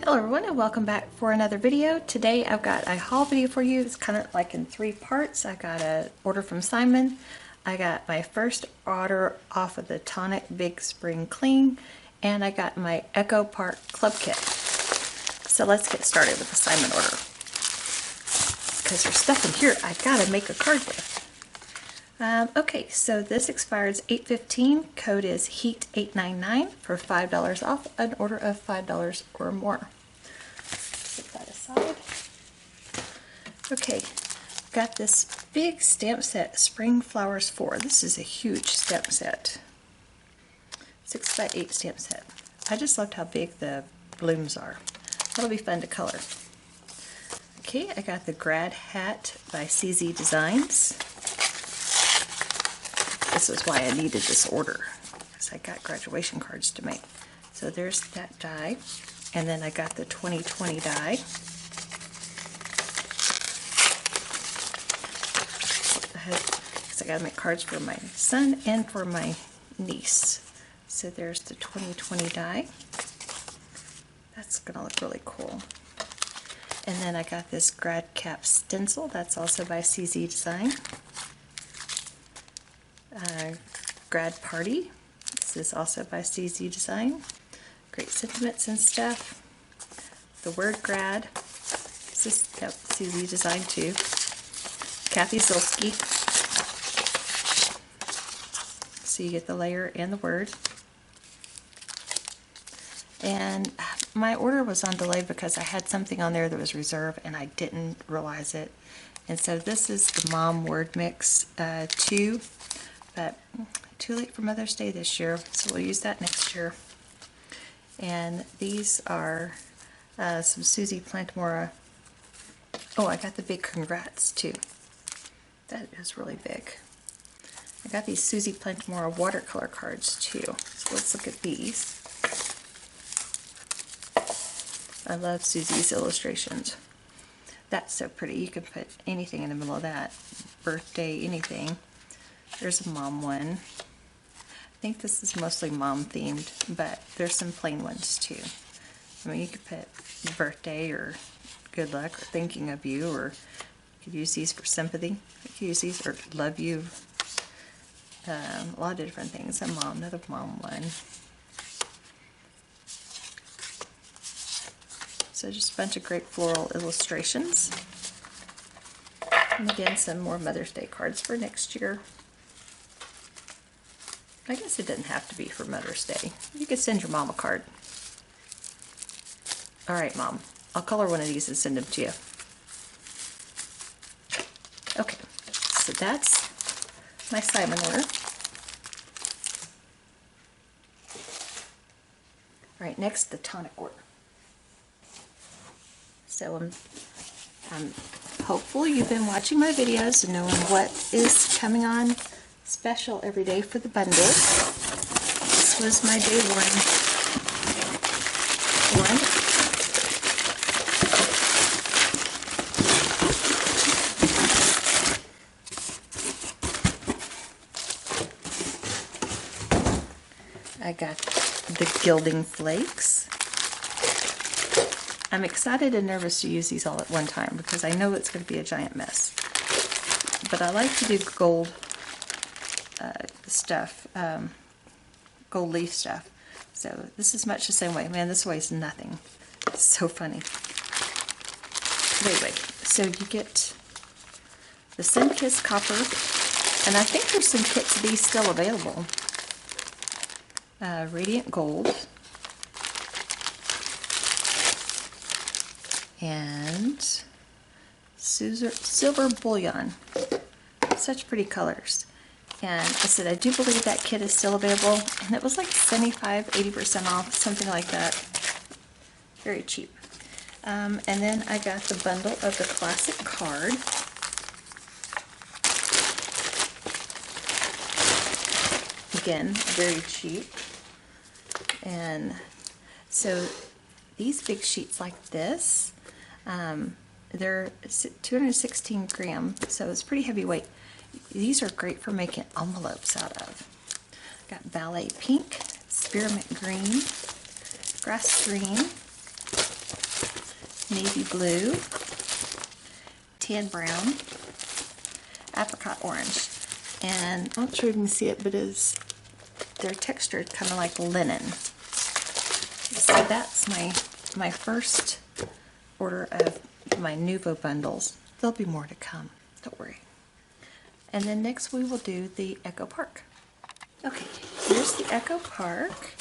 Hello everyone and welcome back for another video. Today I've got a haul video for you. It's kind of like in three parts. I got an order from Simon. I got my first order off of the Tonic Big Spring Clean, and I got my Echo Park Club Kit. So let's get started with the Simon order. Because there's stuff in here I gotta make a card with. Okay, so this expires 8/15. Code is HEAT899 for $5 off an order of $5 or more. Set that aside. Okay, got this big stamp set, Spring Flowers 4. This is a huge stamp set. 6x8 stamp set. I just loved how big the blooms are. That'll be fun to color. Okay, I got the GRAD hat by CZ Designs. This is why I needed this order, because I got graduation cards to make. So there's that die, and then I got the 2020 die. Because I got to make cards for my son and for my niece. So there's the 2020 die. That's going to look really cool. And then I got this GRAD cap stencil. That's also by CZ Design. GRAD Party. This is also by CZ Design. Great sentiments and stuff. The word GRAD. This is CZ Design too. Kathy Zilski. So you get the layer and the word. And my order was on delay because I had something on there that was reserved and I didn't realize it. And so this is the Mom Word Mix 2. But too late for Mother's Day this year, so we'll use that next year. And these are some Susie Plantamora. Oh, I got the big congrats too. That is really big. I got these Susie Plantamora watercolor cards too. So let's look at these. I love Susie's illustrations. That's so pretty. You can put anything in the middle of that. Birthday, anything. There's a mom one. I think this is mostly mom themed, but there's some plain ones too. I mean, you could put birthday or good luck or thinking of you, or you could use these for sympathy. You could use these for love you. A lot of different things. A mom, another mom one. So just a bunch of great floral illustrations. And again, some more Mother's Day cards for next year. I guess it doesn't have to be for Mother's Day. You could send your mom a card. Alright, Mom. I'll color one of these and send them to you. Okay, so that's my Simon order. Alright, next the Tonic order. So I'm hopeful you've been watching my videos and knowing what is coming on special every day for the bundle. This was my day one. I got the Gilding Flakes. I'm excited and nervous to use these all at one time because I know it's going to be a giant mess. But I like to do gold stuff, gold leaf stuff. So this is much the same way. Man, this weighs nothing. It's so funny. But anyway, so you get the SUNKISSED copper, and I think there's some kits of these still available. Radiant gold. And silver bullion. Such pretty colors. And I said, I do believe that kit is still available, and it was like 75–80% off, something like that. Very cheap. And then I got the bundle of the classic card. Again, very cheap. And so these big sheets like this, they're 216 grams, so it's pretty heavyweight. These are great for making envelopes out of. Got Ballet Pink, Spearmint Green, Grass Green, navy blue, tan brown, apricot orange. And I'm not sure if you can see it, but they're textured kind of like linen. So that's my first order of my Nouveau bundles. There'll be more to come, don't worry. And then next we will do the Echo Park. Okay, here's the Echo Park.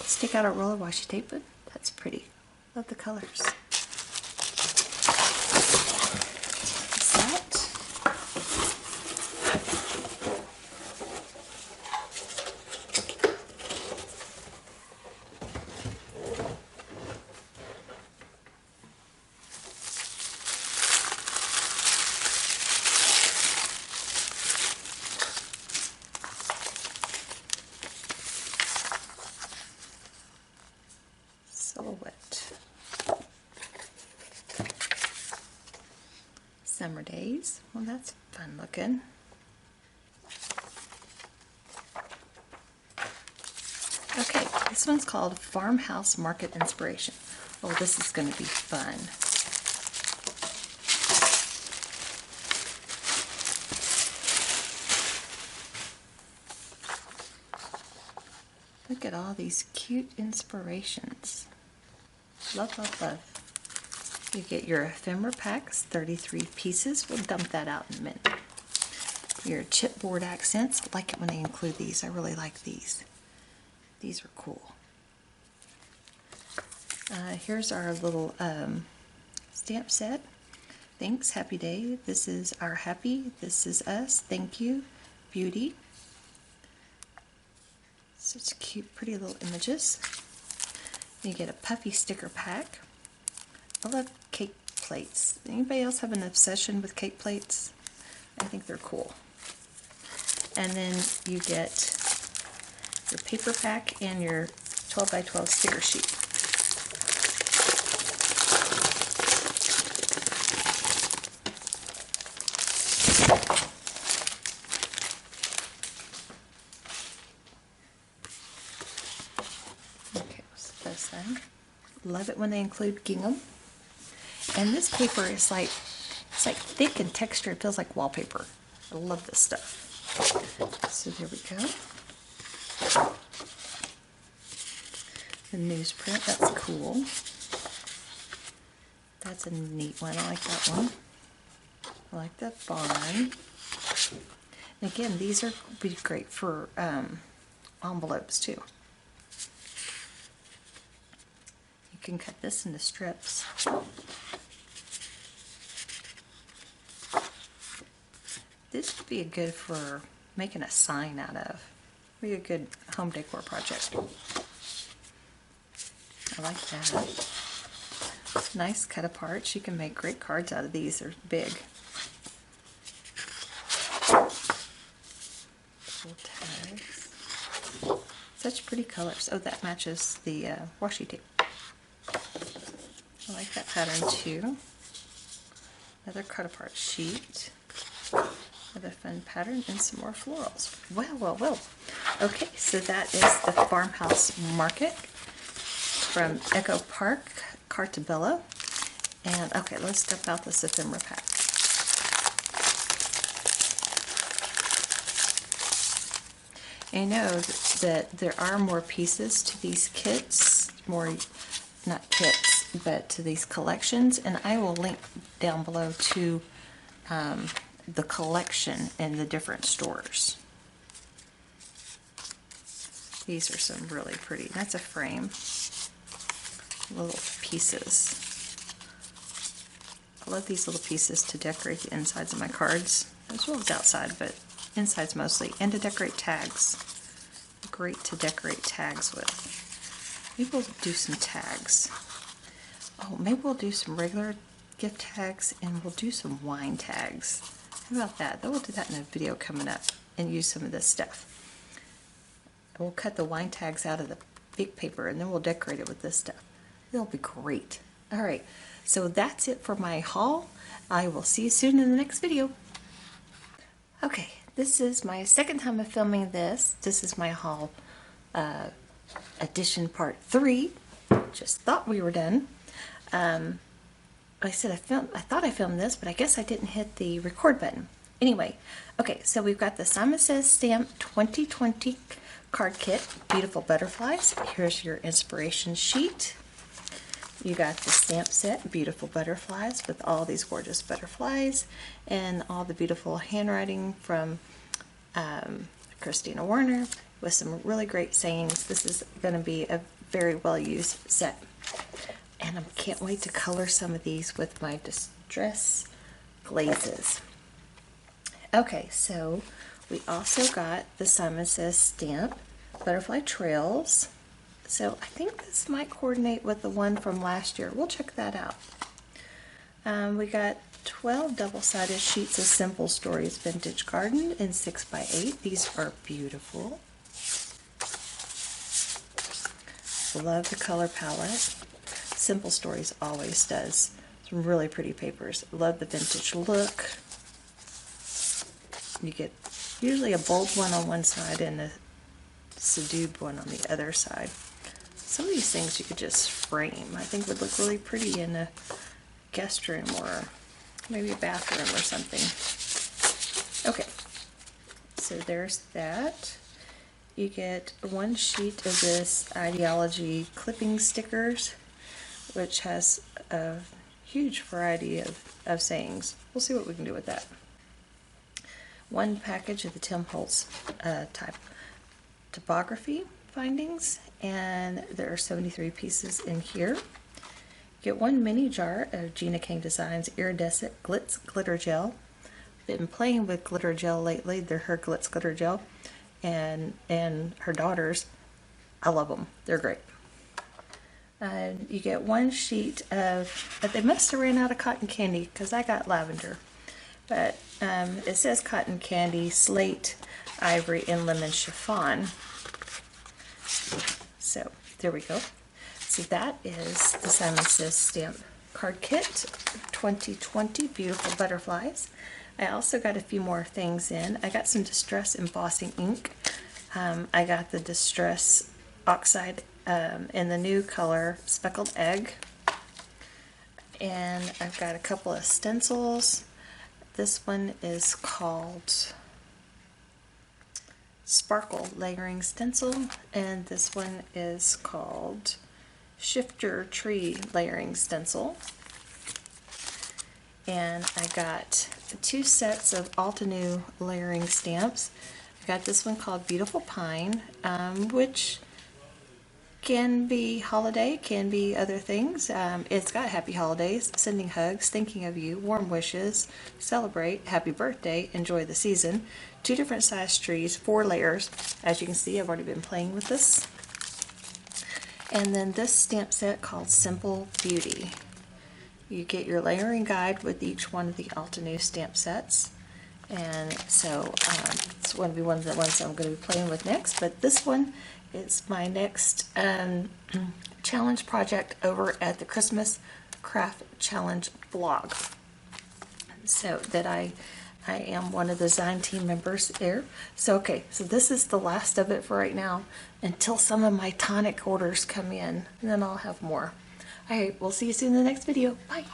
Stick out a roll of washi tape, but that's pretty. Love the colors. Silhouette. Summer Days. Well, that's fun looking. Okay, this one's called Farmhouse Market Inspiration. Oh, this is going to be fun. Look at all these cute inspirations. Love, love, love. You get your ephemera packs, 33 pieces. We'll dump that out in a minute. Your chipboard accents. I like it when they include these. I really like these. These are cool. Here's our little stamp set. Thanks, happy day. This is our happy. This is us. Thank you. Beauty. Such cute, pretty little images. You get a puffy sticker pack. I love cake plates. Anybody else have an obsession with cake plates? I think they're cool. And then you get your paper pack and your 12 by 12 sticker sheet. Love it when they include gingham. And this paper is like, it's like thick and textured. It feels like wallpaper. I love this stuff. So there we go. The newsprint, that's cool. That's a neat one. I like that one. I like that barn. And again, these are be great for envelopes too. You can cut this into strips. This would be good for making a sign out of. Be a good home decor project. I like that. Nice cut aparts. You can make great cards out of these. They're big. Cool tags. Such pretty colors. Oh, that matches the washi tape. I like that pattern too. Another cut apart sheet. Another fun pattern and some more florals. Well, well, well. Okay, so that is the Farmhouse Market from Echo Park, Cartabello. And okay, let's step out this ephemera pack. I know that there are more pieces to these kits, not kits, but to these collections, and I will link down below to the collection in the different stores. These are some really pretty. That's a frame. Little pieces. I love these little pieces to decorate the insides of my cards, as well as outside, but insides mostly, and to decorate tags. Great to decorate tags with. Maybe we'll do some tags. Oh, maybe we'll do some regular gift tags and we'll do some wine tags. How about that? Then we'll do that in a video coming up and use some of this stuff. We'll cut the wine tags out of the big paper and then we'll decorate it with this stuff. It'll be great. Alright, so that's it for my haul. I will see you soon in the next video. Okay, this is my second time of filming this. This is my haul edition part 3. Just thought we were done. I said I thought I filmed this, but I guess I didn't hit the record button. Anyway, okay, so we've got the Simon Says Stamp 2020 card kit, beautiful butterflies. Here's your inspiration sheet. You got the stamp set, beautiful butterflies with all these gorgeous butterflies and all the beautiful handwriting from Christina Warner with some really great sayings. This is going to be a very well used set. And I can't wait to color some of these with my distress glazes. Okay, so we also got the Simon Says Stamp Butterfly Trails. So I think this might coordinate with the one from last year. We'll check that out. We got 12 double-sided sheets of Simple Stories Vintage Garden in 6x8. These are beautiful. Love the color palette. Simple Stories always does some really pretty papers. Love the vintage look. You get usually a bold one on one side and a subdued one on the other side. Some of these things you could just frame. I think would look really pretty in a guest room or maybe a bathroom or something. Okay, so there's that. You get one sheet of this Idea-ology clipping stickers, which has a huge variety of sayings. We'll see what we can do with that. One package of the Tim Holtz typography findings, and there are 73 pieces in here. Get one mini jar of Gina Designs Iridescent Glitz Glitter Gel. Been playing with glitter gel lately. They're her Glitz Glitter Gel, and her daughters. I love them. They're great. You get one sheet of, but they must have ran out of cotton candy because I got lavender. But it says cotton candy, slate, ivory, and lemon chiffon. So there we go. So that is the Simon Says Stamp Card Kit 2020, beautiful butterflies. I also got a few more things in. I got some Distress embossing ink. I got the Distress Oxide in the new color Speckled Egg. And I've got a couple of stencils. This one is called Sparkle Layering Stencil, and this one is called Shifter Tree Layering Stencil. And I got 2 sets of Altenew layering stamps. I got this one called Beautiful Pine, which can be holiday, can be other things. It's got happy holidays, sending hugs, thinking of you, warm wishes, celebrate, happy birthday, enjoy the season. 2 different size trees, 4 layers. As you can see, I've already been playing with this. And then this stamp set called Simple Beauty. You get your layering guide with each one of the Altenew stamp sets. And so it's going to be one of the ones I'm going to be playing with next. But this one is my next challenge project over at the Christmas Craft Challenge blog. So that I am one of the design team members there. So okay, so this is the last of it for right now until some of my Tonic orders come in, and then I'll have more. Alright, we'll see you soon in the next video. Bye!